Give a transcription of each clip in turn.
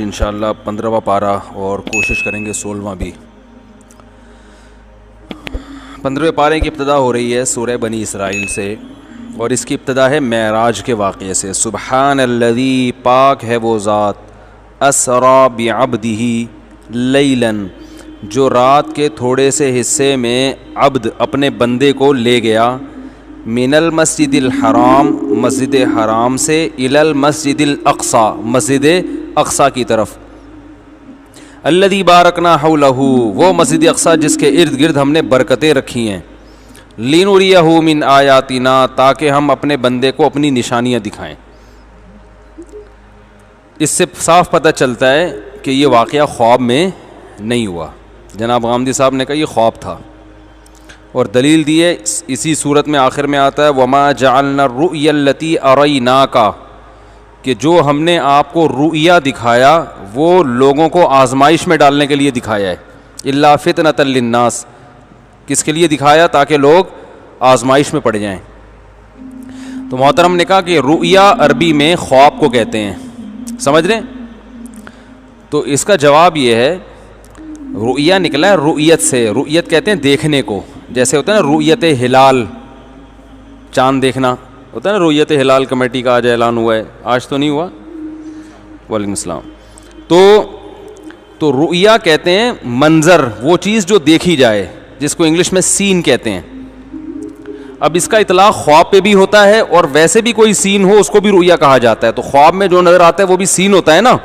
انشاءاللہ 15واں پارہ اور کوشش کریں گے 16واں بھی. 15ویں پارے کی ابتدا ہو رہی ہے سورہ بنی اسرائیل سے اور اس کی ابتدا ہے معراج کے واقعے سے. سبحان الذی، پاک ہے وہ ذات، اسرا بعبدہ لیلاً، جو رات کے تھوڑے سے حصے میں عبد اپنے بندے کو لے گیا، من المسجد الحرام، مسجد حرام سے، الی المسجد الاقصی، مسجد اقصی کی طرف، الذی بارکنا حولہ، وہ مسجد اقصی جس کے ارد گرد ہم نے برکتیں رکھی ہیں، لنریہ من آیاتنا، تاکہ ہم اپنے بندے کو اپنی نشانیاں دکھائیں. اس سے صاف پتہ چلتا ہے کہ یہ واقعہ خواب میں نہیں ہوا. جناب غامدی صاحب نے کہا یہ خواب تھا، اور دلیل دی ہے اسی صورت میں آخر میں آتا ہے وما جعلنا الرؤیا التي اریناک، کہ جو ہم نے آپ کو رؤیا دکھایا وہ لوگوں کو آزمائش میں ڈالنے کے لیے دکھایا ہے، الا فتنۃ للناس، کس کے لیے دکھایا؟ تاکہ لوگ آزمائش میں پڑ جائیں. تو محترم نے کہا کہ رؤیا عربی میں خواب کو کہتے ہیں، سمجھ رہے ہیں؟ تو اس کا جواب یہ ہے رؤیا نکلا ہے رؤیت سے، رؤیت کہتے ہیں دیکھنے کو، جیسے ہوتا ہے نا رؤیت ہلال، چاند دیکھنا ہوتا ہے نا. رؤیت ہلال کمیٹی کا آج اعلان ہوا ہے، آج تو نہیں ہوا. وعلیکم السلام. تو رؤیا کہتے ہیں منظر، وہ چیز جو دیکھی جائے، جس کو انگلش میں سین کہتے ہیں. اب اس کا اطلاق خواب پہ بھی ہوتا ہے، اور ویسے بھی کوئی سین ہو اس کو بھی رؤیا کہا جاتا ہے. تو خواب میں جو نظر آتا ہے وہ بھی سین ہوتا ہے نا.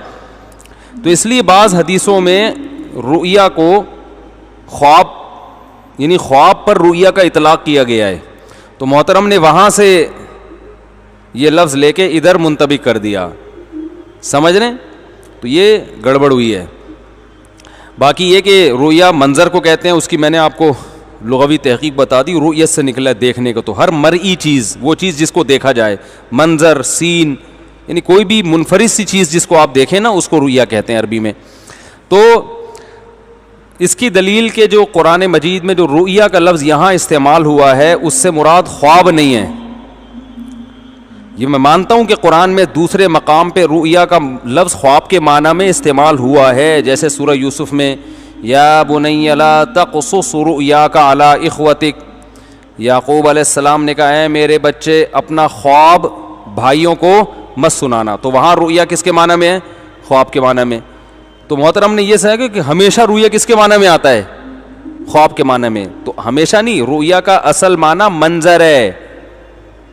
تو اس لیے بعض حدیثوں میں رؤیا کو خواب، یعنی خواب پر رؤیا کا اطلاق کیا گیا ہے. تو محترم نے وہاں سے یہ لفظ لے کے ادھر منطبق کر دیا، سمجھ رہے ہیں؟ تو یہ گڑبڑ ہوئی ہے. باقی یہ کہ رؤیا منظر کو کہتے ہیں، اس کی میں نے آپ کو لغوی تحقیق بتا دی. رؤیت سے نکلا ہے دیکھنے کو، تو ہر مرئی چیز، وہ چیز جس کو دیکھا جائے، منظر، سین، یعنی کوئی بھی منفرد سی چیز جس کو آپ دیکھیں نا، اس کو رؤیا کہتے ہیں عربی میں. تو اس کی دلیل کے جو قرآن مجید میں جو رؤیا کا لفظ یہاں استعمال ہوا ہے اس سے مراد خواب نہیں ہے. یہ میں مانتا ہوں کہ قرآن میں دوسرے مقام پہ رؤیا کا لفظ خواب کے معنی میں استعمال ہوا ہے، جیسے سورہ یوسف میں یا بنی لا تقصص رؤیاک علی اخوتک، یعقوب علیہ السلام نے کہا اے میرے بچے اپنا خواب بھائیوں کو مت سنانا. تو وہاں رؤیا کس کے معنی میں ہے؟ خواب کے معنی میں. تو محترم نے یہ سمجھا کہ ہمیشہ رؤیا کس کے معنی میں آتا ہے؟ خواب کے معنی میں. تو ہمیشہ نہیں، رؤیا کا اصل معنی منظر ہے.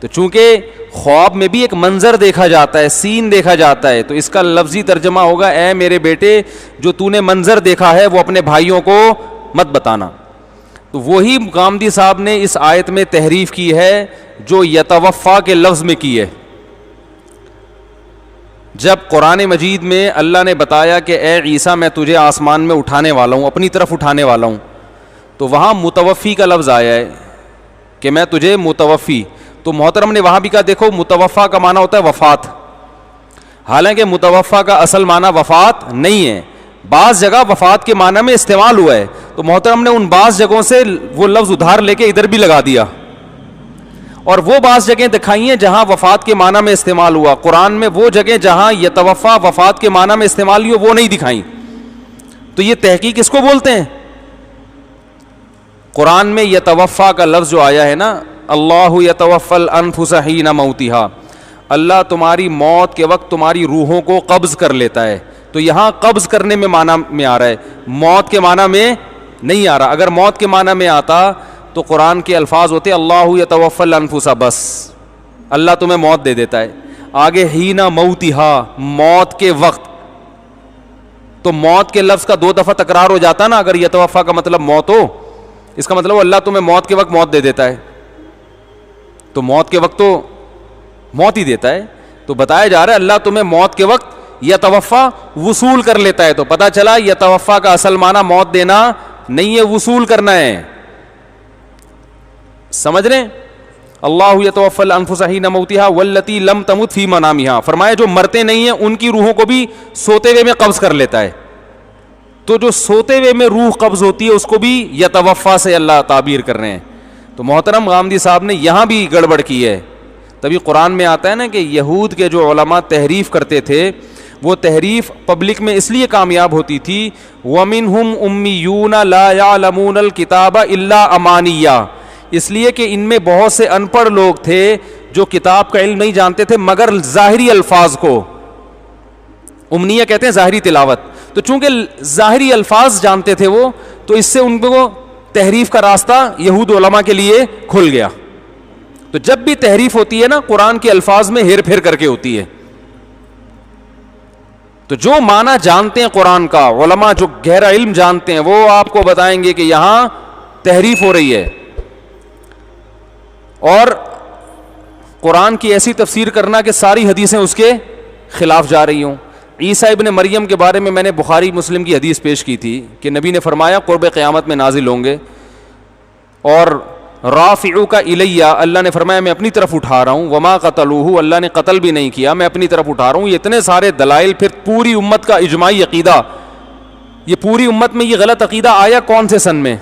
تو چونکہ خواب میں بھی ایک منظر دیکھا جاتا ہے، سین دیکھا جاتا ہے، تو اس کا لفظی ترجمہ ہوگا اے میرے بیٹے جو تو نے منظر دیکھا ہے وہ اپنے بھائیوں کو مت بتانا. تو وہی غامدی صاحب نے اس آیت میں تحریف کی ہے جو یتوفا کے لفظ میں کی ہے. جب قرآن مجید میں اللہ نے بتایا کہ اے عیسیٰ میں تجھے آسمان میں اٹھانے والا ہوں، اپنی طرف اٹھانے والا ہوں، تو وہاں متوفی کا لفظ آیا ہے کہ میں تجھے متوفی. تو محترم نے وہاں بھی کہا دیکھو متوفا کا معنی ہوتا ہے وفات، حالانکہ متوفا کا اصل معنی وفات نہیں ہے. بعض جگہ وفات کے معنی میں استعمال ہوا ہے، تو محترم نے ان بعض جگہوں سے وہ لفظ ادھار لے کے ادھر بھی لگا دیا، اور وہ بعض جگہیں دکھائی ہیں جہاں وفات کے معنی میں استعمال ہوا. قرآن میں وہ جگہ جہاں یتوفا وفات کے معنی میں استعمال ہوئی وہ نہیں دکھائیں. تو یہ تحقیق اس کو بولتے ہیں. قرآن میں یتوفا کا لفظ جو آیا ہے نا، اللہ یتوفی الانفس حین موتہا، اللہ تمہاری موت کے وقت تمہاری روحوں کو قبض کر لیتا ہے. تو یہاں قبض کرنے میں معنی میں آ رہا ہے، موت کے معنی میں نہیں آ رہا. اگر موت کے معنی میں آتا تو قرآن کے الفاظ ہوتے اللہ یتوفی الانفس، بس اللہ تمہیں موت دے دیتا ہے. آگے حین موتہا، موت کے وقت. تو موت کے لفظ کا 2 دفعہ تکرار ہو جاتا نا. اگر یتوفا کا مطلب موت ہو، اس کا مطلب اللہ تمہیں موت کے وقت موت دے دیتا ہے. تو موت کے وقت تو موت ہی دیتا ہے. تو بتایا جا رہا ہے اللہ تمہیں موت کے وقت یتوفا وصول کر لیتا ہے. تو پتہ چلا یتوفا کا اصل معنی موت دینا نہیں ہے، وصول کرنا ہے. سمجھ رہے ہیں؟ اللہ یتوفی الانفس حین موتہا واللتی لم تمت فی منامہا، فرمایا جو مرتے نہیں ہیں ان کی روحوں کو بھی سوتے ہوئے میں قبض کر لیتا ہے. تو جو سوتے ہوئے میں روح قبض ہوتی ہے اس کو بھی یتوفا سے اللہ تعبیر کر رہے ہیں. تو محترم غامدی صاحب نے یہاں بھی گڑبڑ کی ہے. تبھی قرآن میں آتا ہے نا کہ یہود کے جو علماء تحریف کرتے تھے وہ تحریف پبلک میں اس لیے کامیاب ہوتی تھی وَمِنْهُمْ أُمِّيُّونَ لَا يَعْلَمُونَ الْكِتَابَ إِلَّا أَمَانِيًّا، اس لیے کہ ان میں بہت سے ان پڑھ لوگ تھے جو کتاب کا علم نہیں جانتے تھے مگر ظاہری الفاظ کو. امنیہ کہتے ہیں ظاہری تلاوت. تو چونکہ ظاہری الفاظ جانتے تھے وہ، تو اس سے ان کو تحریف کا راستہ یہود علماء کے لیے کھل گیا. تو جب بھی تحریف ہوتی ہے نا قرآن کے الفاظ میں ہیر پھیر کر کے ہوتی ہے. تو جو معنی جانتے ہیں قرآن کا، علماء جو گہرا علم جانتے ہیں، وہ آپ کو بتائیں گے کہ یہاں تحریف ہو رہی ہے اور قرآن کی ایسی تفسیر کرنا کہ ساری حدیثیں اس کے خلاف جا رہی ہوں. عیسیٰ ابن مریم کے بارے میں نے بخاری مسلم کی حدیث پیش کی تھی کہ نبی نے فرمایا قرب قیامت میں نازل ہوں گے، اور رافعوک الیہ، اللہ نے فرمایا میں اپنی طرف اٹھا رہا ہوں، وما قتلوہ، اللہ نے قتل بھی نہیں کیا، میں اپنی طرف اٹھا رہا ہوں. یہ اتنے سارے دلائل، پھر پوری امت کا اجماعی عقیدہ. یہ پوری امت میں یہ غلط عقیدہ آیا کون سے سن میں؟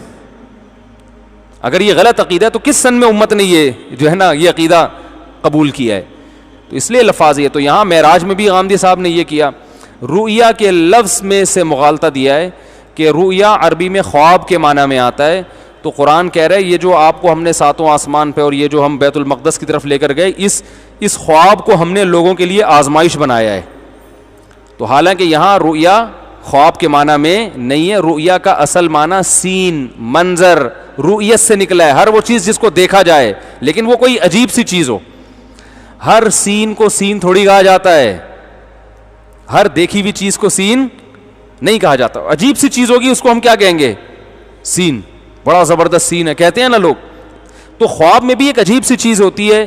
اگر یہ غلط عقیدہ ہے تو کس سن میں امت نے یہ جو ہے نا یہ عقیدہ قبول کیا ہے؟ تو اس لیے لفاظ یہ. تو یہاں معراج میں بھی غامدی صاحب نے یہ کیا، رؤیا کے لفظ میں سے مغالطہ دیا ہے کہ رؤیا عربی میں خواب کے معنی میں آتا ہے. تو قرآن کہہ رہا ہے یہ جو آپ کو ہم نے ساتوں آسمان پہ اور یہ جو ہم بیت المقدس کی طرف لے کر گئے، اس خواب کو ہم نے لوگوں کے لیے آزمائش بنایا ہے. تو حالانکہ یہاں رؤیا خواب کے معنی میں نہیں ہے. رؤیا کا اصل معنی سین، منظر، رؤیت سے نکلا ہے. ہر وہ چیز جس کو دیکھا جائے، لیکن وہ کوئی عجیب سی چیز ہو. ہر سین کو سین تھوڑی کہا جاتا ہے، ہر دیکھی ہوئی چیز کو سین نہیں کہا جاتا. عجیب سی چیز ہوگی اس کو ہم کیا کہیں گے؟ سین. بڑا زبردست سین ہے کہتے ہیں نا لوگ. تو خواب میں بھی ایک عجیب سی چیز ہوتی ہے،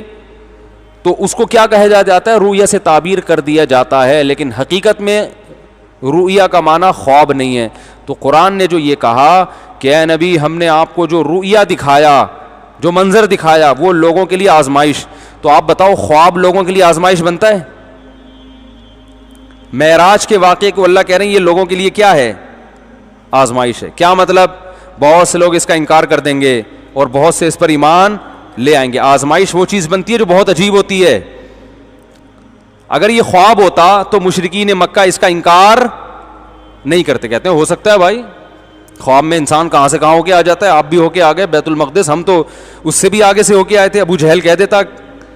تو اس کو کیا کہا جاتا ہے؟ رؤیا سے تعبیر کر دیا جاتا ہے، لیکن حقیقت میں رؤیا کا معنی خواب نہیں ہے. تو قرآن نے جو یہ کہا کہ اے نبی ہم نے آپ کو جو رؤیا دکھایا، جو منظر دکھایا، وہ لوگوں کے لیے آزمائش. تو آپ بتاؤ خواب لوگوں کے لیے آزمائش بنتا ہے؟ معراج کے واقعے کو اللہ کہہ رہے ہیں یہ لوگوں کے لیے کیا ہے؟ آزمائش ہے. کیا مطلب؟ بہت سے لوگ اس کا انکار کر دیں گے اور بہت سے اس پر ایمان لے آئیں گے. آزمائش وہ چیز بنتی ہے جو بہت عجیب ہوتی ہے. اگر یہ خواب ہوتا تو مشرکین مکہ اس کا انکار نہیں کرتے، کہتے ہیں ہو سکتا ہے بھائی خواب میں انسان کہاں سے کہاں ہو کے آ جاتا ہے، آپ بھی ہو کے آ گئے بیت المقدس، ہم تو اس سے بھی آگے سے ہو کے آئے تھے. ابو جہل کہہ دیتا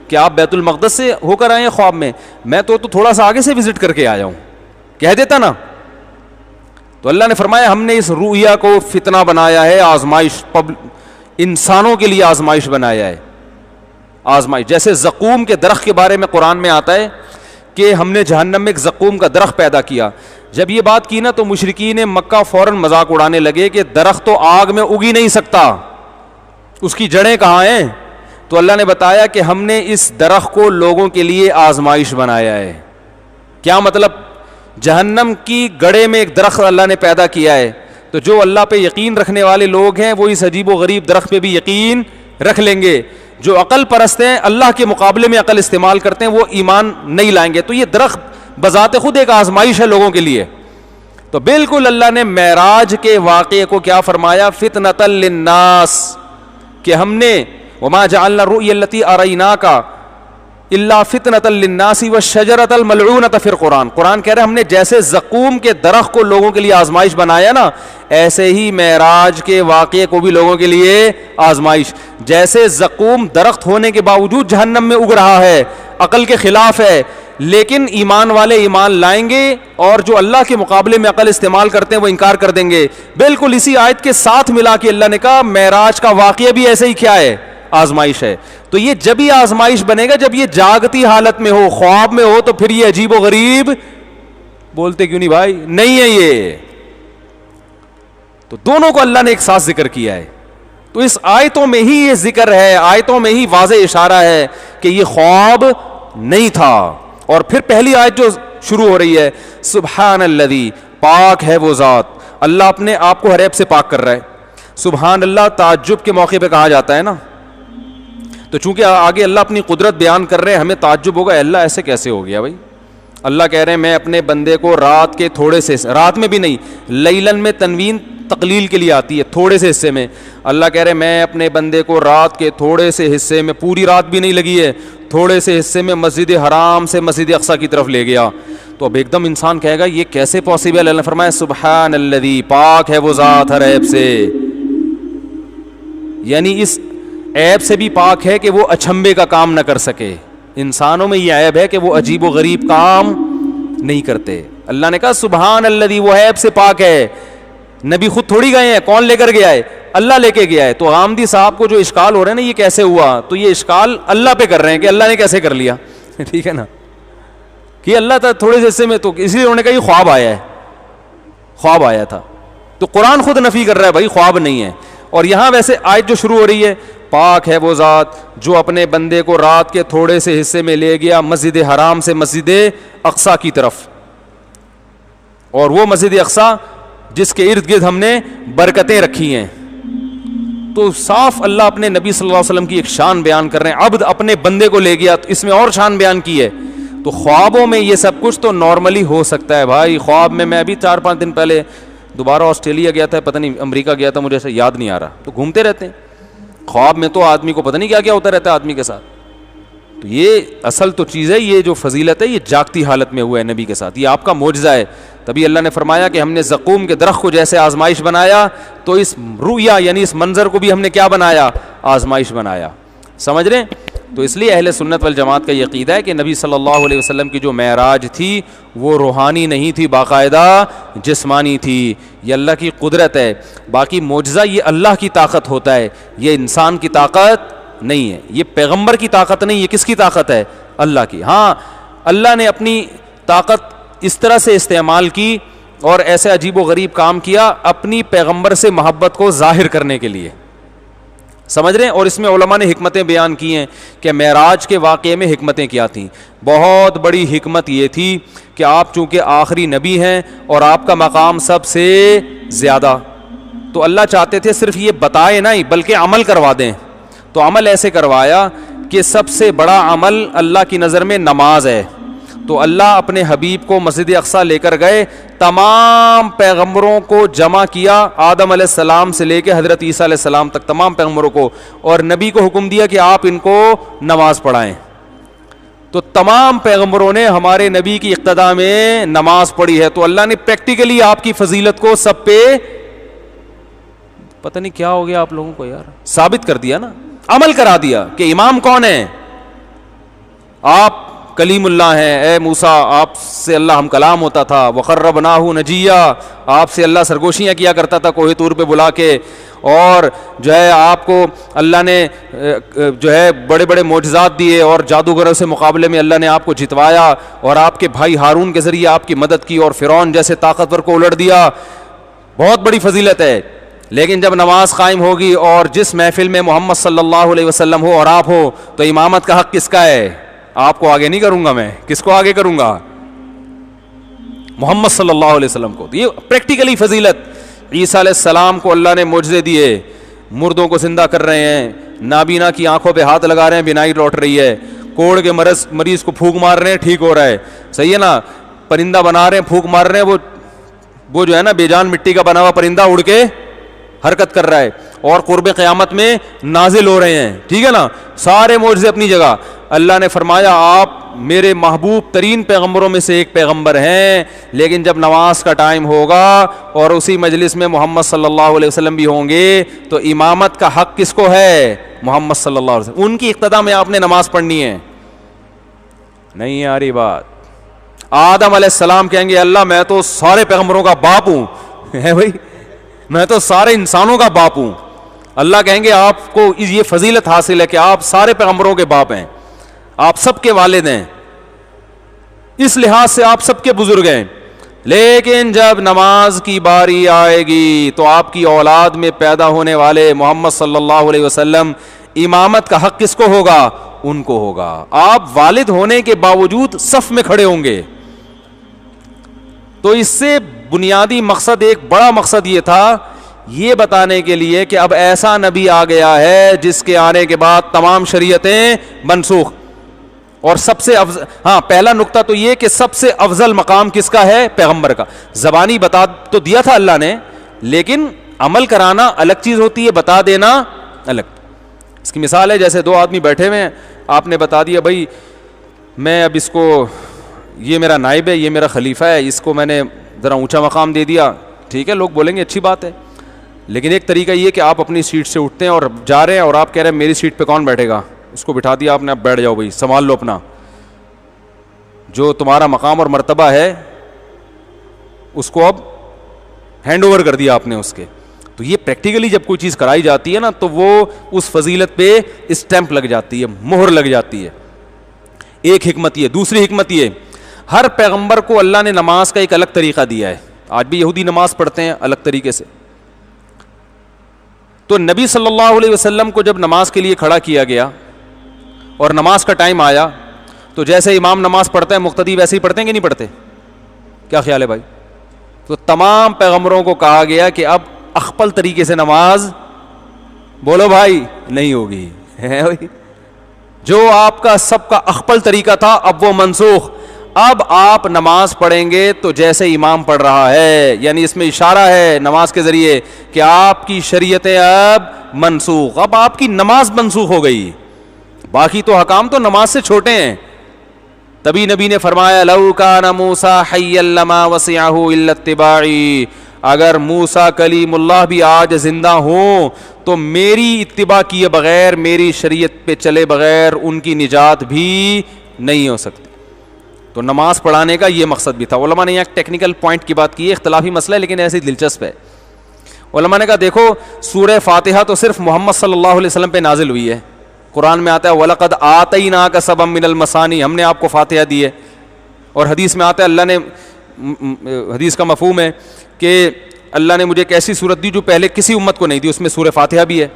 کہ آپ بیت المقدس سے ہو کر آئے ہیں خواب میں، میں تو تھوڑا سا آگے سے وزٹ کر کے آیا ہوں، کہہ دیتا نا. تو اللہ نے فرمایا ہم نے اس رؤیا کو فتنہ بنایا ہے، آزمائش، انسانوں کے لیے آزمائش بنایا ہے. آزمائش جیسے زقوم کے درخت کے بارے میں قرآن میں آتا ہے کہ ہم نے جہنم میں ایک زقوم کا درخت پیدا کیا. جب یہ بات کی نا تو مشرکین مکہ فوراً مذاق اڑانے لگے کہ درخت تو آگ میں اگ ہی نہیں سکتا، اس کی جڑیں کہاں ہیں؟ تو اللہ نے بتایا کہ ہم نے اس درخت کو لوگوں کے لیے آزمائش بنایا ہے. کیا مطلب؟ جہنم کی گڑھے میں ایک درخت اللہ نے پیدا کیا ہے. تو جو اللہ پہ یقین رکھنے والے لوگ ہیں وہ اس عجیب و غریب درخت پہ بھی یقین رکھ لیں گے. جو عقل پرست ہیں، اللہ کے مقابلے میں عقل استعمال کرتے ہیں، وہ ایمان نہیں لائیں گے. تو یہ درخت بذات خود ایک آزمائش ہے لوگوں کے لیے. تو بالکل اللہ نے معراج کے واقعے کو کیا فرمایا؟ فتنۃ للناس، کہ ہم نے وما جعلنا الرؤيا التي اريناك الا فتنة للناس والشجرة الملعونة. پھر قرآن کہہ رہا ہے ہم نے جیسے زقوم کے درخت کو لوگوں کے لیے آزمائش بنایا نا، ایسے ہی معراج کے واقعے کو بھی لوگوں کے لیے آزمائش. جیسے زقوم درخت ہونے کے باوجود جہنم میں اگ رہا ہے، عقل کے خلاف ہے، لیکن ایمان والے ایمان لائیں گے، اور جو اللہ کے مقابلے میں عقل استعمال کرتے ہیں وہ انکار کر دیں گے. بالکل اسی آیت کے ساتھ ملا کے اللہ نے کہا معراج کا واقعہ بھی ایسے ہی کیا ہے؟ آزمائش ہے. تو یہ جب ہی آزمائش بنے گا جب یہ جاگتی حالت میں ہو، خواب میں ہو، تو پھر یہ عجیب و غریب بولتے کیوں نہیں بھائی؟ نہیں ہے یہ. تو دونوں کو اللہ نے ایک ساتھ ذکر کیا ہے. تو اس آیتوں میں ہی یہ ذکر ہے، آیتوں میں ہی واضح اشارہ ہے کہ یہ خواب نہیں تھا. اور پھر پہلی آیت جو شروع ہو رہی ہے، سبحان الذی، پاک ہے وہ ذات. اللہ اپنے آپ کو ہر عیب سے پاک کر رہا ہے. سبحان اللہ تعجب کے موقع پہ کہا جاتا ہے نا. تو چونکہ آگے اللہ اپنی قدرت بیان کر رہے ہیں، ہمیں تعجب ہوگا اللہ ایسے کیسے ہو گیا بھائی. اللہ کہہ رہے ہیں میں اپنے بندے کو رات کے تھوڑے سے، رات میں بھی نہیں، لیلن میں تنوین تقلیل کے لیے آتی ہے، تھوڑے سے حصے میں. اللہ کہہ رہے ہیں میں اپنے بندے کو رات کے تھوڑے سے حصے میں، پوری رات بھی نہیں لگی ہے، تھوڑے سے حصے میں مسجد حرام سے مسجد اقصی کی طرف لے گیا. تو اب ایک دم انسان کہے گا یہ کیسے پاسبل. اللہ نے فرمایا سبحان الذی, پاک ہے وہ ذات ہر عیب سے, یعنی اس عیب سے بھی پاک ہے کہ وہ اچھمبے کا کام نہ کر سکے. انسانوں میں یہ عیب ہے کہ وہ عجیب و غریب کام نہیں کرتے. اللہ نے کہا سبحان الذی, وہ عیب سے پاک ہے. نبی خود تھوڑی گئے ہیں, کون لے کر گیا ہے؟ اللہ لے کے گیا ہے. تو غامدی صاحب کو جو اشکال ہو رہے ہیں نا یہ کیسے ہوا, تو یہ اشکال اللہ پہ کر رہے ہیں کہ اللہ نے کیسے کر لیا. ٹھیک ہے نا, کہ اللہ تھا تھوڑے سے حصے میں, تو اس لیے انہوں نے کہا یہ خواب آیا ہے, خواب آیا تھا. تو قرآن خود نفی کر رہا ہے بھائی خواب نہیں ہے. اور یہاں ویسے آیت جو شروع ہو رہی ہے, پاک ہے وہ ذات جو اپنے بندے کو رات کے تھوڑے سے حصے میں لے گیا مسجد حرام سے مسجد اقصیٰ کی طرف, اور وہ مسجد اقصیٰ جس کے ارد گرد ہم نے برکتیں رکھی ہیں. تو صاف اللہ اپنے نبی صلی اللہ علیہ وسلم کی ایک شان بیان کر رہے ہیں, عبد اپنے بندے کو لے گیا, تو اس میں اور شان بیان کی ہے. تو خوابوں میں یہ سب کچھ تو نارملی ہو سکتا ہے بھائی. خواب میں ابھی 4-5 دن پہلے دوبارہ آسٹریلیا گیا تھا, پتہ نہیں امریکہ گیا تھا, مجھے ایسا یاد نہیں آ رہا. تو گھومتے رہتے ہیں خواب میں, تو آدمی کو پتہ نہیں کیا کیا ہوتا رہتا ہے آدمی کے ساتھ. تو یہ اصل تو چیز ہے, یہ جو فضیلت ہے یہ جاگتی حالت میں ہوا ہے نبی کے ساتھ, یہ آپ کا معجزہ ہے. تبھی اللہ نے فرمایا کہ ہم نے زقوم کے درخت کو جیسے آزمائش بنایا, تو اس رؤیا یعنی اس منظر کو بھی ہم نے کیا بنایا, آزمائش بنایا. سمجھ رہے ہیں؟ تو اس لیے اہل سنت والجماعت کا یہ عقیدہ ہے کہ نبی صلی اللہ علیہ وسلم کی جو معراج تھی وہ روحانی نہیں تھی, باقاعدہ جسمانی تھی. یہ اللہ کی قدرت ہے. باقی معجزہ یہ اللہ کی طاقت ہوتا ہے, یہ انسان کی طاقت نہیں ہے, یہ پیغمبر کی طاقت نہیں, یہ کس کی طاقت ہے؟ اللہ کی. ہاں اللہ نے اپنی طاقت اس طرح سے استعمال کی اور ایسے عجیب و غریب کام کیا اپنی پیغمبر سے محبت کو ظاہر کرنے کے لیے. سمجھ رہے ہیں؟ اور اس میں علماء نے حکمتیں بیان کی ہیں کہ معراج کے واقعے میں حکمتیں کیا تھیں. بہت بڑی حکمت یہ تھی کہ آپ چونکہ آخری نبی ہیں اور آپ کا مقام سب سے زیادہ, تو اللہ چاہتے تھے صرف یہ بتائے نہیں بلکہ عمل کروا دیں. تو عمل ایسے کروایا کہ سب سے بڑا عمل اللہ کی نظر میں نماز ہے. تو اللہ اپنے حبیب کو مسجد اقصیٰ لے کر گئے, تمام پیغمبروں کو جمع کیا, آدم علیہ السلام سے لے کے حضرت عیسیٰ علیہ السلام تک تمام پیغمبروں کو, اور نبی کو حکم دیا کہ آپ ان کو نماز پڑھائیں. تو تمام پیغمبروں نے ہمارے نبی کی اقتداء میں نماز پڑھی ہے. تو اللہ نے پریکٹیکلی آپ کی فضیلت کو سب پہ, پتہ نہیں کیا ہو گیا آپ لوگوں کو یار, ثابت کر دیا نا, عمل کرا دیا کہ امام کون ہے, آپ کلیم اللہ ہیں. اے موسیٰ آپ سے اللہ ہم کلام ہوتا تھا, وقربناہ نجیہ, آپ سے اللہ سرگوشیاں کیا کرتا تھا کوہ طور پہ بلا کے, اور جو ہے آپ کو اللہ نے جو ہے بڑے بڑے معجزات دیے, اور جادوگروں سے مقابلے میں اللہ نے آپ کو جتوایا, اور آپ کے بھائی ہارون کے ذریعے آپ کی مدد کی, اور فرعون جیسے طاقتور کو الٹ دیا. بہت بڑی فضیلت ہے. لیکن جب نماز قائم ہوگی اور جس محفل میں محمد صلی اللہ علیہ وسلم ہو اور آپ ہو, تو امامت کا حق کس کا ہے؟ آپ کو آگے نہیں کروں گا میں, کس کو آگے کروں گا؟ محمد صلی اللہ علیہ وسلم کو. یہ پریکٹیکلی فضیلت. عیسیٰ علیہ السلام کو اللہ نے معجزے دیے, مردوں کو زندہ کر رہے ہیں, نابینا کی آنکھوں پہ ہاتھ لگا رہے ہیں بینائی لوٹ رہی ہے, کوڑ کے مریض کو پھونک مار رہے ہیں ٹھیک ہو رہا ہے, صحیح ہے نا, پرندہ بنا رہے ہیں پھونک مار رہے ہیں, وہ جو ہے نا بے جان مٹی کا بنا ہوا پرندہ اڑ کے حرکت کر رہا ہے, اور قرب قیامت میں نازل ہو رہے ہیں. ٹھیک ہے نا, سارے معجزے اپنی جگہ. اللہ نے فرمایا آپ میرے محبوب ترین پیغمبروں میں سے ایک پیغمبر ہیں, لیکن جب نماز کا ٹائم ہوگا اور اسی مجلس میں محمد صلی اللہ علیہ وسلم بھی ہوں گے, تو امامت کا حق کس کو ہے؟ محمد صلی اللہ علیہ وسلم. ان کی اقتداء میں آپ نے نماز پڑھنی ہے. نہیں آ رہی بات؟ آدم علیہ السلام کہیں گے اللہ میں تو سارے پیغمبروں کا باپ ہوں, ہے بھائی, میں تو سارے انسانوں کا باپ ہوں. اللہ کہیں گے آپ کو یہ فضیلت حاصل ہے کہ آپ سارے پیغمبروں کے باپ ہیں, آپ سب کے والد ہیں, اس لحاظ سے آپ سب کے بزرگ ہیں. لیکن جب نماز کی باری آئے گی تو آپ کی اولاد میں پیدا ہونے والے محمد صلی اللہ علیہ وسلم, امامت کا حق کس کو ہوگا؟ ان کو ہوگا. آپ والد ہونے کے باوجود صف میں کھڑے ہوں گے. تو اس سے بنیادی مقصد, ایک بڑا مقصد یہ تھا, یہ بتانے کے لیے کہ اب ایسا نبی آ گیا ہے جس کے آنے کے بعد تمام شریعتیں منسوخ. اور سب سے ہاں پہلا نقطہ تو یہ کہ سب سے افضل مقام کس کا ہے؟ پیغمبر کا. زبانی بتا تو دیا تھا اللہ نے, لیکن عمل کرانا الگ چیز ہوتی ہے, بتا دینا الگ. اس کی مثال ہے جیسے دو آدمی بیٹھے ہوئے ہیں, آپ نے بتا دیا بھائی میں اب اس کو یہ میرا نائب ہے, یہ میرا خلیفہ ہے, اس کو میں نے ذرا اونچا مقام دے دیا, ٹھیک ہے, لوگ بولیں گے اچھی بات ہے. لیکن ایک طریقہ یہ کہ آپ اپنی سیٹ سے اٹھتے ہیں اور جا رہے ہیں اور آپ کہہ رہے ہیں میری سیٹ پہ کون بیٹھے گا, اس کو بٹھا دیا آپ نے, اب بیٹھ جاؤ بھائی, سنبھال لو اپنا, جو تمہارا مقام اور مرتبہ ہے اس کو اب ہینڈ اوور کر دیا آپ نے اس کے. تو یہ پریکٹیکلی جب کوئی چیز کرائی جاتی ہے نا تو وہ اس فضیلت پہ اسٹیمپ لگ جاتی ہے, مہر لگ جاتی ہے. ایک حکمت یہ. دوسری حکمت یہ, ہر پیغمبر کو اللہ نے نماز کا ایک الگ طریقہ دیا ہے. آج بھی یہودی نماز پڑھتے ہیں الگ طریقے سے, تو نبی صلی اللہ علیہ وسلم کو جب نماز کے لیے کھڑا کیا گیا اور نماز کا ٹائم آیا تو جیسے امام نماز پڑھتا ہے مقتدی ویسے ہی پڑھتے ہیں کہ نہیں پڑھتے؟ کیا خیال ہے بھائی؟ تو تمام پیغمبروں کو کہا گیا کہ اب اخپل طریقے سے نماز بولو بھائی نہیں ہوگی. جو آپ کا سب کا اخپل طریقہ تھا اب وہ منسوخ, اب آپ نماز پڑھیں گے تو جیسے امام پڑھ رہا ہے, یعنی اس میں اشارہ ہے نماز کے ذریعے کہ آپ کی شریعتیں اب منسوخ, اب آپ کی نماز منسوخ ہو گئی. باقی تو حکام تو نماز سے چھوٹے ہیں. تبھی نبی نے فرمایا لو کان موسیٰ حیا لما وسعہ الا اتباعی, اگر موسیٰ کلیم اللہ بھی آج زندہ ہوں تو میری اتباع کیے بغیر, میری شریعت پہ چلے بغیر ان کی نجات بھی نہیں ہو سکتی. تو نماز پڑھانے کا یہ مقصد بھی تھا. علماء نے یہاں ٹیکنیکل پوائنٹ کی بات کی ہے, اختلافی مسئلہ ہے لیکن ایسی دلچسپ ہے. علماء نے کہا دیکھو سورہ فاتحہ تو صرف محمد صلی اللہ علیہ وسلم پہ نازل ہوئی ہے. قرآن میں آتا ہے وَلَقَدْ آتَيْنَاكَ سَبْعًا مِنَ الْمَثَانِي, ہم نے آپ کو فاتحہ دی ہے. اور حدیث میں آتا ہے اللہ نے, حدیث کا مفہوم ہے کہ اللہ نے مجھے ایک ایسی سورت دی جو پہلے کسی امت کو نہیں دی, اس میں سورہ فاتحہ بھی ہے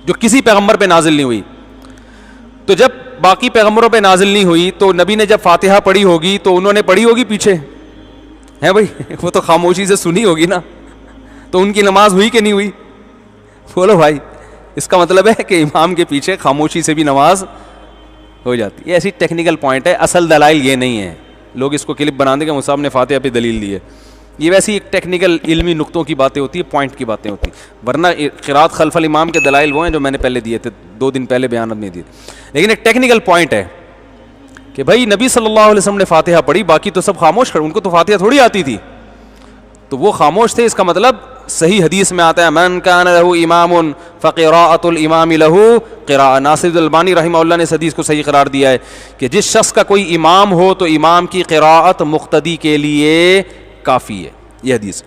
جو کسی پیغمبر پہ نازل نہیں ہوئی. تو جب باقی پیغمبروں پہ نازل نہیں ہوئی تو نبی نے جب فاتحہ پڑھی ہوگی تو انہوں نے پڑھی ہوگی پیچھے ہے بھائی, وہ تو خاموشی سے سنی ہوگی نا, تو ان کی نماز ہوئی کہ نہیں ہوئی؟ بولو بھائی. اس کا مطلب ہے کہ امام کے پیچھے خاموشی سے بھی نماز ہو جاتی ہے. یہ ایسی ٹیکنیکل پوائنٹ ہے, اصل دلائل یہ نہیں ہے. لوگ اس کو کلپ بنا دیں کہ مصعب نے فاتحہ پہ دلیل دی ہے, یہ ویسی ایک ٹیکنیکل علمی نقطوں کی باتیں ہوتی ہیں, پوائنٹ کی باتیں ہوتی ہیں. ورنہ قرات خلف الامام کے دلائل وہ ہیں جو میں نے پہلے دیے تھے, 2 دن پہلے بیانات میں دیے. لیکن ایک ٹیکنیکل پوائنٹ ہے کہ بھائی نبی صلی اللہ علیہ وسلم نے فاتحہ پڑھی, باقی تو سب خاموش کھڑے, ان کو تو فاتحہ تھوڑی آتی تھی, تو وہ خاموش تھے. اس کا مطلب صحیح حدیث میں آتا ہے من کان لہ امام فقراءۃ الامام لہ قراءۃ. ناصر البانی رحمہ اللہ نے اس حدیث کو صحیح قرار دیا ہے کہ جس شخص کا کوئی امام ہو تو امام کی قراءت مقتدی کے لیے کافی ہے. یہ حدیث.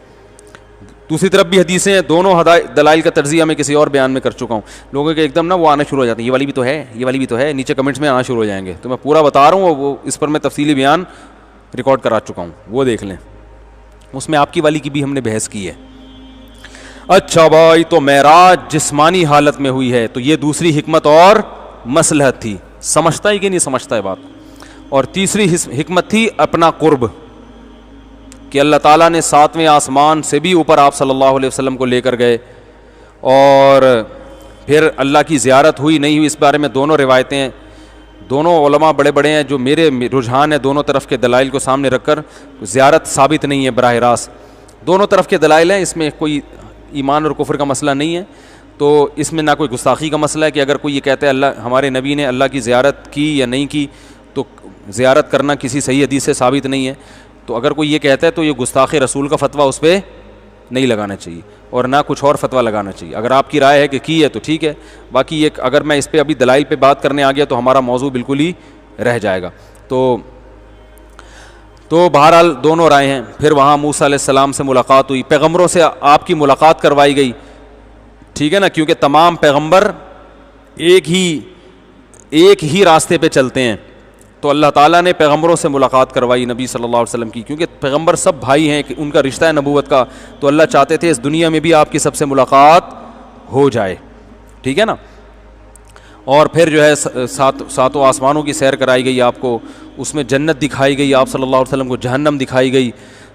دوسری طرف بھی حدیثیں ہیں, دونوں دلائل کا تجزیہ میں کسی اور بیان میں کر چکا ہوں. لوگوں کے ایک دم نا وہ آنا شروع ہو جاتے ہیں, یہ والی بھی تو ہے, یہ والی بھی تو ہے, نیچے کمنٹس میں آنا شروع ہو جائیں گے. تو میں پورا بتا رہا ہوں, وہ اس پر میں تفصیلی بیان ریکارڈ کرا چکا ہوں, وہ دیکھ لیں. اس میں آپ کی والی کی بھی ہم نے بحث کی ہے. اچھا بھائی, تو معراج جسمانی حالت میں ہوئی ہے, تو یہ دوسری حکمت اور مصلحت تھی. سمجھتا ہے کہ نہیں سمجھتا ہے بات؟ اور تیسری حکمت تھی اپنا قرب, کہ اللہ تعالیٰ نے 7ویں آسمان سے بھی اوپر آپ صلی اللہ علیہ وسلم کو لے کر گئے, اور پھر اللہ کی زیارت ہوئی نہیں ہوئی اس بارے میں دونوں روایتیں ہیں. دونوں علماء بڑے بڑے ہیں, جو میرے رجحان ہے دونوں طرف کے دلائل کو سامنے رکھ کر, زیارت ثابت نہیں ہے براہ راست, دونوں طرف کے دلائل ہیں. اس میں کوئی ایمان اور کفر کا مسئلہ نہیں ہے, تو اس میں نہ کوئی گستاخی کا مسئلہ ہے کہ اگر کوئی یہ کہتا ہے اللہ ہمارے نبی نے اللہ کی زیارت کی یا نہیں کی, تو زیارت کرنا کسی صحیح حدیث سے ثابت نہیں ہے. تو اگر کوئی یہ کہتا ہے تو یہ گستاخ رسول کا فتویٰ اس پہ نہیں لگانا چاہیے, اور نہ کچھ اور فتویٰ لگانا چاہیے. اگر آپ کی رائے ہے کہ کی ہے تو ٹھیک ہے, باقی یہ اگر میں اس پہ ابھی دلائل پہ بات کرنے آ گیا تو ہمارا موضوع بالکل ہی رہ جائے گا. تو بہرحال دونوں رائے ہیں. پھر وہاں موسیٰ علیہ السلام سے ملاقات ہوئی, پیغمبروں سے آپ کی ملاقات کروائی گئی, ٹھیک ہے نا, کیونکہ تمام پیغمبر ایک ہی راستے پہ چلتے ہیں. تو اللہ تعالیٰ نے پیغمبروں سے ملاقات کروائی نبی صلی اللہ علیہ وسلم کی, کیونکہ پیغمبر سب بھائی ہیں, ان کا رشتہ ہے نبوت کا, تو اللہ چاہتے تھے اس دنیا میں بھی آپ کی سب سے ملاقات ہو جائے, ٹھیک ہے نا. اور پھر جو ہے ساتوں آسمانوں کی سیر کرائی گئی آپ کو, اس میں جنت دکھائی گئی, آپ صلی اللہ علیہ وسلم کو جہنم دکھائی گئی.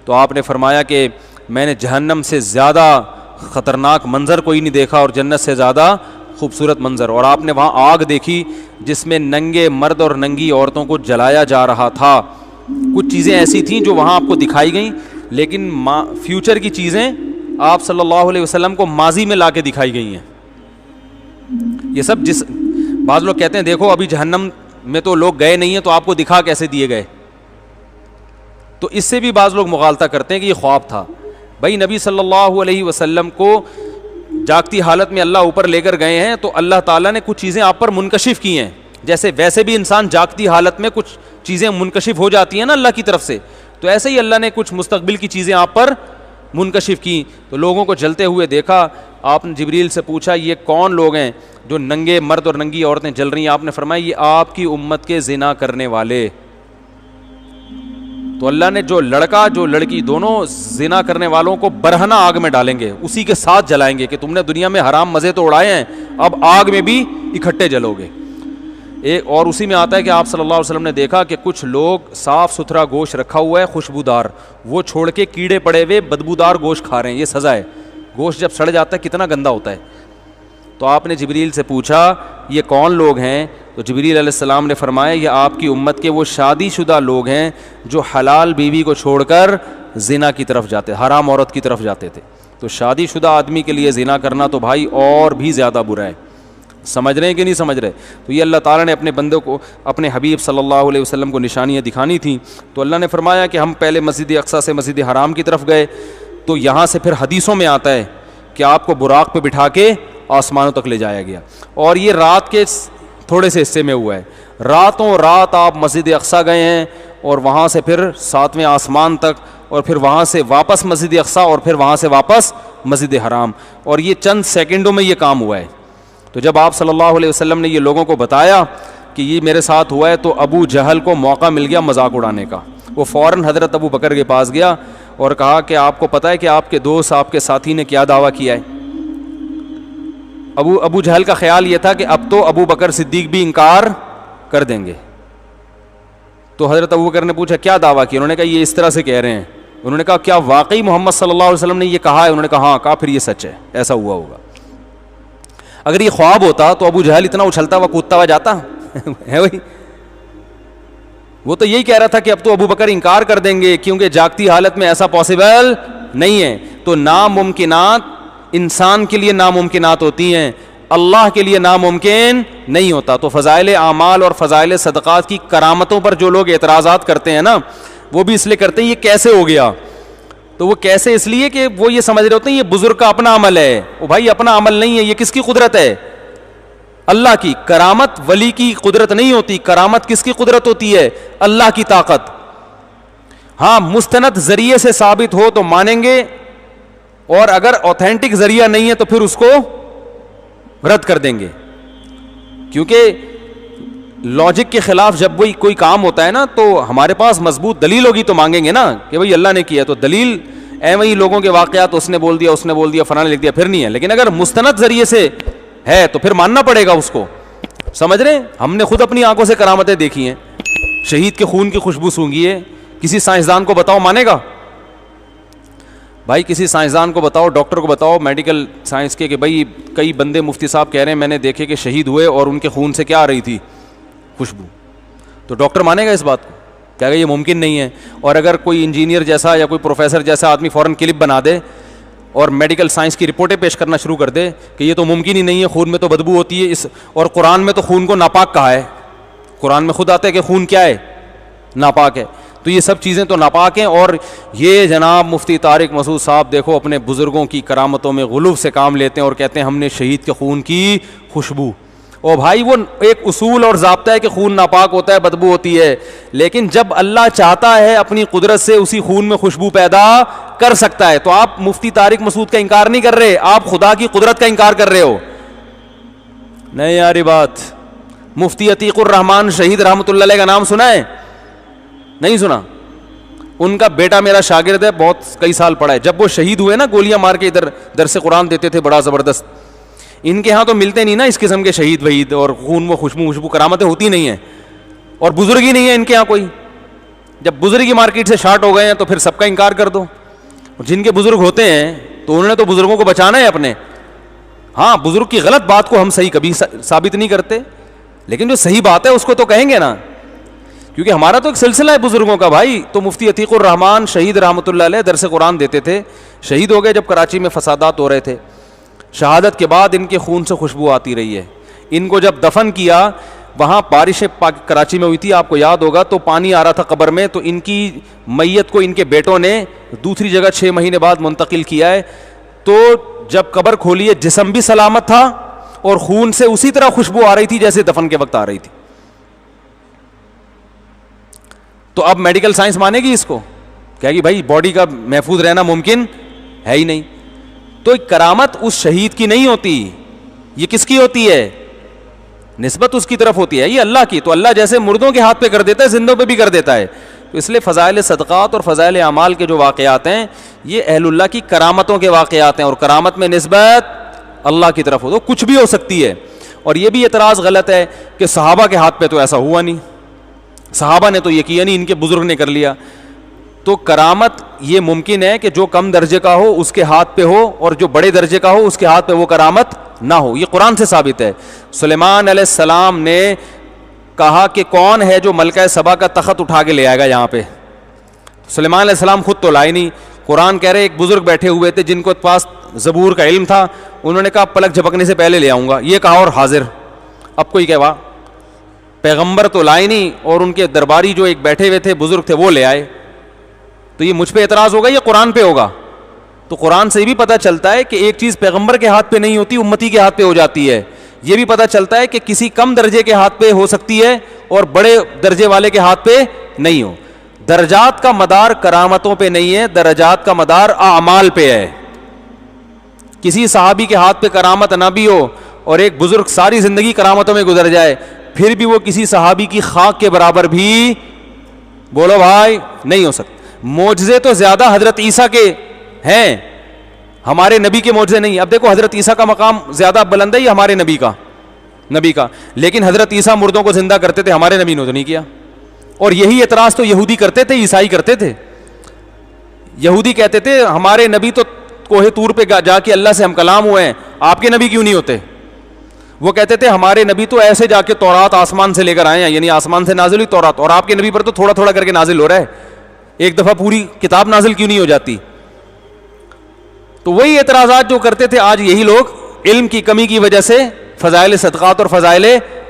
تو آپ نے فرمایا کہ میں نے جہنم سے زیادہ خطرناک منظر کوئی نہیں دیکھا اور جنت سے زیادہ خوبصورت منظر. اور آپ نے وہاں آگ دیکھی جس میں ننگے مرد اور ننگی عورتوں کو جلایا جا رہا تھا. کچھ چیزیں ایسی تھیں جو وہاں آپ کو دکھائی گئیں, لیکن فیوچر کی چیزیں آپ صلی اللہ علیہ وسلم کو ماضی میں لا کے دکھائی گئی ہیں. یہ سب بعض لوگ کہتے ہیں دیکھو ابھی جہنم میں تو لوگ گئے نہیں ہیں تو آپ کو دکھا کیسے دیے گئے, تو اس سے بھی بعض لوگ مغالطہ کرتے ہیں کہ یہ خواب تھا. بھائی نبی صلی اللہ علیہ وسلم کو جاگتی حالت میں اللہ اوپر لے کر گئے ہیں تو اللہ تعالیٰ نے کچھ چیزیں آپ پر منکشف کی ہیں. جیسے ویسے بھی انسان جاگتی حالت میں کچھ چیزیں منکشف ہو جاتی ہیں نا اللہ کی طرف سے, تو ایسے ہی اللہ نے کچھ مستقبل کی چیزیں آپ پر منکشف کی. تو لوگوں کو جلتے ہوئے دیکھا, آپ نے جبریل سے پوچھا یہ کون لوگ ہیں جو ننگے مرد اور ننگی عورتیں جل رہی ہیں؟ آپ نے فرمایا یہ آپ کی امت کے زنا کرنے والے. تو اللہ نے جو لڑکا جو لڑکی دونوں زنا کرنے والوں کو برہنہ آگ میں ڈالیں گے, اسی کے ساتھ جلائیں گے کہ تم نے دنیا میں حرام مزے تو اڑائے ہیں, اب آگ میں بھی اکٹھے جلو گے. ایک اور اسی میں آتا ہے کہ آپ صلی اللہ علیہ وسلم نے دیکھا کہ کچھ لوگ صاف ستھرا گوشت رکھا ہوا ہے خوشبودار, وہ چھوڑ کے کیڑے پڑے ہوئے بدبودار گوشت کھا رہے ہیں. یہ سزا ہے. گوشت جب سڑ جاتا ہے کتنا گندا ہوتا ہے. تو آپ نے جبریل سے پوچھا یہ کون لوگ ہیں؟ تو جبریل علیہ السلام نے فرمایا یہ آپ کی امت کے وہ شادی شدہ لوگ ہیں جو حلال بیوی کو چھوڑ کر زنا کی طرف جاتے, حرام عورت کی طرف جاتے تھے. تو شادی شدہ آدمی کے لیے زنا کرنا تو بھائی اور بھی زیادہ برا ہے. سمجھ رہے ہیں کہ نہیں سمجھ رہے؟ تو یہ اللہ تعالیٰ نے اپنے بندوں کو, اپنے حبیب صلی اللہ علیہ وسلم کو نشانیاں دکھانی تھیں. تو اللہ نے فرمایا کہ ہم پہلے مسجد اقصیٰ سے مسجد حرام کی طرف گئے, تو یہاں سے پھر حدیثوں میں آتا ہے کہ آپ کو براق پہ بٹھا کے آسمانوں تک لے جایا گیا. اور یہ رات کے تھوڑے سے حصے میں ہوا ہے. راتوں رات آپ مسجد اقصیٰ گئے ہیں اور وہاں سے پھر 7ویں آسمان تک, اور پھر وہاں سے واپس مسجد اقصیٰ, اور پھر وہاں سے واپس مسجد حرام, اور یہ چند سیکنڈوں میں یہ کام ہوا ہے. تو جب آپ صلی اللہ علیہ وسلم نے یہ لوگوں کو بتایا کہ یہ میرے ساتھ ہوا ہے, تو ابو جہل کو موقع مل گیا مذاق اڑانے کا. وہ فوراً حضرت ابو بکر کے پاس گیا اور کہا کہ آپ کو پتہ ہے کہ آپ کے دوست, آپ کے ساتھی نے کیا دعویٰ کیا ہے؟ ابو جہل کا خیال یہ تھا کہ اب تو ابو بکر صدیق بھی انکار کر دیں گے. تو حضرت ابو بکر نے پوچھا کیا دعویٰ کیا؟ انہوں نے کہا یہ اس طرح سے کہہ رہے ہیں. انہوں نے کہا کیا واقعی محمد صلی اللہ علیہ وسلم نے یہ کہا ہے؟ انہوں نے کہا ہاں. کہا پھر یہ سچ ہے, ایسا ہوا ہوگا. اگر یہ خواب ہوتا تو ابو جہل اتنا اچھلتا ہوا کودتا ہوا جاتا ہے وہی. وہ تو یہی کہہ رہا تھا کہ اب تو ابو بکر انکار کر دیں گے کیونکہ جاگتی حالت میں ایسا پاسبل نہیں ہے. تو ناممکنات انسان کے لیے ناممکنات ہوتی ہیں, اللہ کے لیے ناممکن نہیں ہوتا. تو فضائل اعمال اور فضائل صدقات کی کرامتوں پر جو لوگ اعتراضات کرتے ہیں نا, وہ بھی اس لیے کرتے ہیں یہ کیسے ہو گیا. تو وہ کیسے اس لیے کہ وہ یہ سمجھ رہے ہوتے ہیں یہ بزرگ کا اپنا عمل ہے. وہ بھائی اپنا عمل نہیں ہے, یہ کس کی قدرت ہے؟ اللہ کی. کرامت ولی کی قدرت نہیں ہوتی, کرامت کس کی قدرت ہوتی ہے؟ اللہ کی طاقت. ہاں مستند ذریعے سے ثابت ہو تو مانیں گے, اور اگر اوتھینٹک ذریعہ نہیں ہے تو پھر اس کو رد کر دیں گے. کیونکہ لاجک کے خلاف جب وہی کوئی کام ہوتا ہے نا, تو ہمارے پاس مضبوط دلیل ہوگی تو مانگیں گے نا کہ بھئی اللہ نے کیا. تو دلیل وہی لوگوں کے واقعات, اس نے بول دیا, اس نے بول دیا, فلاں نے لکھ دیا, پھر نہیں ہے. لیکن اگر مستند ذریعے سے ہے تو پھر ماننا پڑے گا اس کو. سمجھ رہے ہیں؟ ہم نے خود اپنی آنکھوں سے کرامتیں دیکھی ہیں. شہید کے خون کی خوشبو سونگھی ہے, کسی سائنسدان کو بتاؤ مانے گا؟ بھائی کسی سائنسدان کو بتاؤ, ڈاکٹر کو بتاؤ میڈیکل سائنس کے, کہ بھائی کئی بندے مفتی صاحب کہہ رہے ہیں میں نے دیکھے کہ شہید ہوئے اور ان کے خون سے کیا آ رہی تھی؟ خوشبو. تو ڈاکٹر مانے گا اس بات کو؟ کہے گا یہ ممکن نہیں ہے. اور اگر کوئی انجینئر جیسا یا کوئی پروفیسر جیسا آدمی فوراً کلپ بنا دے اور میڈیکل سائنس کی رپورٹیں پیش کرنا شروع کر دے کہ یہ تو ممکن ہی نہیں ہے, خون میں تو بدبو ہوتی ہے, اور قرآن میں تو خون کو ناپاک کہا ہے. قرآن میں خود آتا ہے کہ خون کیا ہے؟ ناپاک ہے. تو یہ سب چیزیں تو ناپاک ہیں. اور یہ جناب مفتی طارق مسعود صاحب دیکھو اپنے بزرگوں کی کرامتوں میں غلو سے کام لیتے ہیں اور کہتے ہیں ہم نے شہید کے خون کی خوشبو. او بھائی وہ ایک اصول اور ضابطہ ہے کہ خون ناپاک ہوتا ہے, بدبو ہوتی ہے, لیکن جب اللہ چاہتا ہے اپنی قدرت سے اسی خون میں خوشبو پیدا کر سکتا ہے. تو آپ مفتی طارق مسعود کا انکار نہیں کر رہے, آپ خدا کی قدرت کا انکار کر رہے ہو. نہیں یاری بات. مفتی عتیق الرحمان شہید رحمۃ اللہ علیہ کا نام سنا ہے؟ نہیں سنا؟ ان کا بیٹا میرا شاگرد ہے, بہت کئی سال پڑھا ہے. جب وہ شہید ہوئے نا, گولیاں مار کے ادھر درس قرآن دیتے تھے بڑا زبردست. ان کے ہاں تو ملتے نہیں نا اس قسم کے شہید وحید, اور خون وہ خوشبو کرامتیں ہوتی نہیں ہیں, اور بزرگ ہی نہیں ہے ان کے ہاں کوئی. جب بزرگ ہی مارکیٹ سے شارٹ ہو گئے ہیں تو پھر سب کا انکار کر دو. جن کے بزرگ ہوتے ہیں تو انہوں نے تو بزرگوں کو بچانا ہے اپنے. ہاں بزرگ کی غلط بات کو ہم صحیح کبھی ثابت نہیں کرتے, لیکن جو صحیح بات ہے اس کو تو کہیں گے نا, کیونکہ ہمارا تو ایک سلسلہ ہے بزرگوں کا بھائی. تو مفتی عتیق الرحمان شہید رحمۃ اللہ علیہ درس قرآن دیتے تھے, شہید ہو گئے جب کراچی میں فسادات ہو رہے تھے. شہادت کے بعد ان کے خون سے خوشبو آتی رہی ہے. ان کو جب دفن کیا, وہاں بارشیں کراچی میں ہوئی تھی, آپ کو یاد ہوگا, تو پانی آ رہا تھا قبر میں, تو ان کی میت کو ان کے بیٹوں نے دوسری جگہ 6 مہینے بعد منتقل کیا ہے. تو جب قبر کھولی ہے جسم بھی سلامت تھا اور خون سے اسی طرح خوشبو آ رہی تھی جیسے دفن کے وقت آ رہی تھی. تو اب میڈیکل سائنس مانے گی اس کو, کہے گی بھائی باڈی کا محفوظ رہنا ممکن ہے ہی نہیں. تو کرامت اس شہید کی نہیں ہوتی, یہ کس کی ہوتی ہے؟ نسبت اس کی طرف ہوتی ہے, یہ اللہ کی. تو اللہ جیسے مردوں کے ہاتھ پہ کر دیتا ہے, زندوں پہ بھی کر دیتا ہے. تو اس لیے فضائل صدقات اور فضائل اعمال کے جو واقعات ہیں یہ اہل اللہ کی کرامتوں کے واقعات ہیں, اور کرامت میں نسبت اللہ کی طرف ہو تو کچھ بھی ہو سکتی ہے. اور یہ بھی اعتراض غلط ہے کہ صحابہ کے ہاتھ پہ تو ایسا ہوا نہیں, صحابہ نے تو یہ کیا نہیں, ان کے بزرگ نے کر لیا. تو کرامت یہ ممکن ہے کہ جو کم درجے کا ہو اس کے ہاتھ پہ ہو, اور جو بڑے درجے کا ہو اس کے ہاتھ پہ وہ کرامت نہ ہو. یہ قرآن سے ثابت ہے. سلیمان علیہ السلام نے کہا کہ کون ہے جو ملکہ سبا کا تخت اٹھا کے لے آئے گا یہاں پہ. سلیمان علیہ السلام خود تو لائے نہیں. قرآن کہہ رہے ایک بزرگ بیٹھے ہوئے تھے جن کو پاس زبور کا علم تھا, انہوں نے کہا پلک جھپکنے سے پہلے لے آؤں گا. یہ کہا اور حاضر. اب کوئی کہوا پیغمبر تو لائے نہیں, اور ان کے درباری جو ایک بیٹھے ہوئے تھے بزرگ تھے وہ لے آئے. تو یہ مجھ پہ اعتراض ہوگا, یہ قرآن پہ ہوگا. تو قرآن سے بھی پتہ چلتا ہے کہ ایک چیز پیغمبر کے ہاتھ پہ نہیں ہوتی, امتی کے ہاتھ پہ ہو جاتی ہے. یہ بھی پتہ چلتا ہے کہ کسی کم درجے کے ہاتھ پہ ہو سکتی ہے اور بڑے درجے والے کے ہاتھ پہ نہیں ہو. درجات کا مدار کرامتوں پہ نہیں ہے, درجات کا مدار اعمال پہ ہے. کسی صحابی کے ہاتھ پہ کرامت نہ بھی ہو اور ایک بزرگ ساری زندگی کرامتوں میں گزر جائے, پھر بھی وہ کسی صحابی کی خاک کے برابر بھی بولو بھائی نہیں ہو سکتا. معجزے تو زیادہ حضرت عیسیٰ کے ہیں, ہمارے نبی کے معجزے نہیں. اب دیکھو حضرت عیسیٰ کا مقام زیادہ بلند ہے یا ہمارے نبی کا, لیکن حضرت عیسیٰ مردوں کو زندہ کرتے تھے, ہمارے نبی نے تو نہیں کیا. اور یہی اعتراض تو یہودی کرتے تھے, عیسائی کرتے تھے. یہودی کہتے تھے ہمارے نبی تو کوہ طور پہ جا کے اللہ سے ہم کلام ہوئے ہیں, آپ کے نبی کیوں نہیں ہوتے؟ وہ کہتے تھے ہمارے نبی تو ایسے جا کے تورات آسمان سے لے کر آئے ہیں, یعنی آسمان سے نازل ہوئی تورات, اور آپ کے نبی پر تو تھوڑا تھوڑا کر کے نازل ہو رہا ہے, ایک دفعہ پوری کتاب نازل کیوں نہیں ہو جاتی؟ تو وہی اعتراضات جو کرتے تھے آج یہی لوگ علم کی کمی کی وجہ سے فضائل صدقات اور فضائل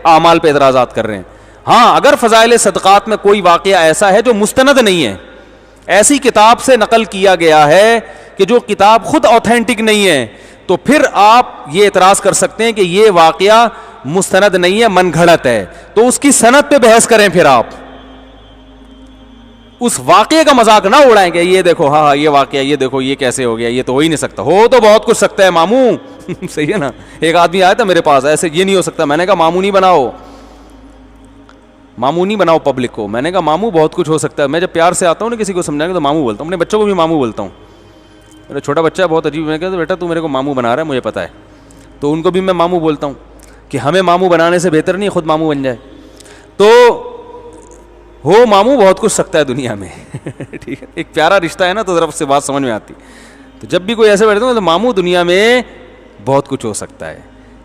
اعمال پہ اعتراضات کر رہے ہیں. ہاں اگر فضائل صدقات میں کوئی واقعہ ایسا ہے جو مستند نہیں ہے, ایسی کتاب سے نقل کیا گیا ہے کہ جو کتاب خود اوتھینٹک نہیں ہے, تو پھر آپ یہ اعتراض کر سکتے ہیں کہ یہ واقعہ مستند نہیں ہے, من گھڑت ہے. تو اس کی سند پہ بحث کریں, پھر آپ اس واقعے کا مذاق نہ اڑائیں گے. یہ دیکھو ہاں یہ واقعہ, یہ دیکھو یہ کیسے ہو گیا, یہ تو ہو ہی نہیں سکتا. ہو تو بہت کچھ سکتا ہے ماموں صحیح ہے نا. ایک آدمی آیا تھا میرے پاس, ایسے یہ نہیں ہو سکتا. میں نے کہا ماموں نہیں بناؤ, ماموں نہیں بناؤ پبلک کو. میں نے کہا ماموں بہت کچھ ہو سکتا ہے. میں جب پیار سے آتا ہوں نا کسی کو سمجھانے تو ماموں بولتا ہوں, اپنے بچوں کو بھی ماموں بولتا ہوں. میرا چھوٹا بچہ ہے بہت عجیب, میں کہتا بیٹا تو میرے کو ماموں بنا رہا ہے, مجھے پتہ ہے. تو ان کو بھی میں ماموں بولتا ہوں کہ ہمیں ماموں بنانے سے بہتر نہیں خود ماموں بن جائے. تو ہو ماموں بہت کچھ سکتا ہے دنیا میں ٹھیک ہے, ایک پیارا رشتہ ہے نا تو ذرا سے بات سمجھ میں آتی. تو جب بھی کوئی ایسے بیٹھتے ہیں تو ماموں دنیا میں بہت کچھ ہو سکتا ہے.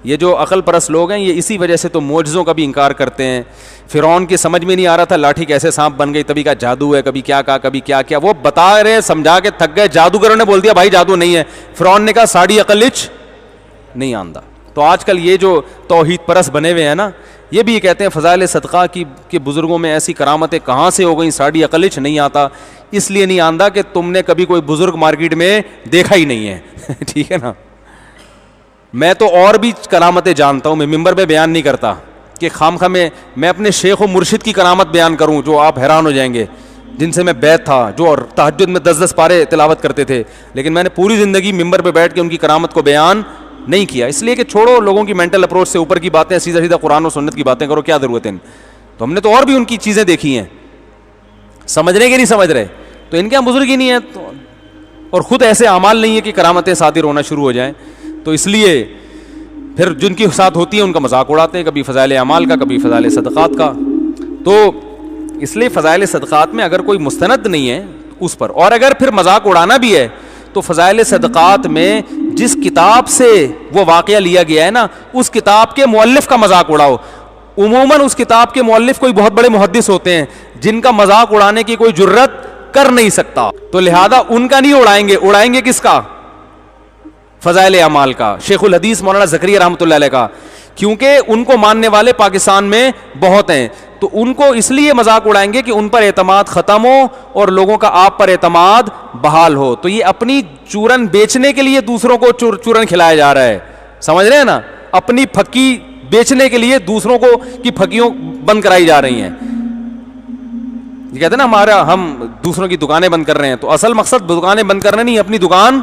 یہ جو عقل پرست لوگ ہیں یہ اسی وجہ سے تو معجزوں کا بھی انکار کرتے ہیں. فرعون کی سمجھ میں نہیں آ رہا تھا لاٹھی کیسے سانپ بن گئی, تبھی کا جادو ہے, کبھی کیا کہا کبھی کیا کیا. وہ بتا رہے سمجھا کے تھک گئے, جادوگروں نے بول دیا بھائی جادو نہیں ہے. فرعون نے کہا ساڑی عقل اچ نہیں آندہ. تو آج کل یہ جو توحید پرست بنے ہوئے ہیں نا, یہ بھی کہتے ہیں فضائل صدقہ کی کہ بزرگوں میں ایسی کرامتیں کہاں سے ہو گئیں, ساڑی عقل اچ نہیں آتا. اس لیے نہیں آندہ کہ تم نے کبھی کوئی بزرگ مارکیٹ میں دیکھا ہی نہیں ہے ٹھیک ہے نا. میں تو اور بھی کرامتیں جانتا ہوں, میں ممبر پہ بیان نہیں کرتا کہ خامخواہ میں اپنے شیخ و مرشد کی کرامت بیان کروں جو آپ حیران ہو جائیں گے, جن سے میں بیعت تھا, جو تہجد میں 10 پارے تلاوت کرتے تھے, لیکن میں نے پوری زندگی ممبر پہ بیٹھ کے ان کی کرامت کو بیان نہیں کیا. اس لیے کہ چھوڑو لوگوں کی مینٹل اپروچ سے اوپر کی باتیں, سیدھا سیدھا قرآن و سنت کی باتیں کرو, کیا ضرورت ہے. تو ہم نے تو اور بھی ان کی چیزیں دیکھی ہیں, سمجھنے کے نہیں سمجھ رہے تو ان کے بزرگ ہی نہیں ہے, اور خود ایسے اعمال نہیں ہے کہ کرامتیں صادر ہونا شروع ہو جائیں. تو اس لیے پھر جن کی ساتھ ہوتی ہے ان کا مذاق اڑاتے ہیں, کبھی فضائل اعمال کا, کبھی فضائل صدقات کا. تو اس لیے فضائل صدقات میں اگر کوئی مستند نہیں ہے اس پر, اور اگر پھر مذاق اڑانا بھی ہے تو فضائل صدقات میں جس کتاب سے وہ واقعہ لیا گیا ہے نا, اس کتاب کے مؤلف کا مذاق اڑاؤ. عموماً اس کتاب کے مؤلف کوئی بہت بڑے محدث ہوتے ہیں جن کا مذاق اڑانے کی کوئی جرت کر نہیں سکتا, تو لہذا ان کا نہیں اڑائیں گے. اڑائیں گے کس کا؟ فضائل اعمال کا. شیخ الحدیث مولانا زکریا رحمۃ اللہ علیہ کا, کیونکہ ان کو ماننے والے پاکستان میں بہت ہیں, تو ان کو اس لیے مذاق اڑائیں گے کہ ان پر اعتماد ختم ہو اور لوگوں کا آپ پر اعتماد بحال ہو. تو یہ اپنی چورن بیچنے کے لیے دوسروں کو چورن کھلایا جا رہا ہے, سمجھ رہے ہیں نا, اپنی پھکی بیچنے کے لیے دوسروں کو کی پھکیوں بند کرائی جا رہی ہیں. یہ کہتے ہیں نا ہم دوسروں کی دکانیں بند کر رہے ہیں, تو اصل مقصد دکانیں بند کرنا نہیں, اپنی دکان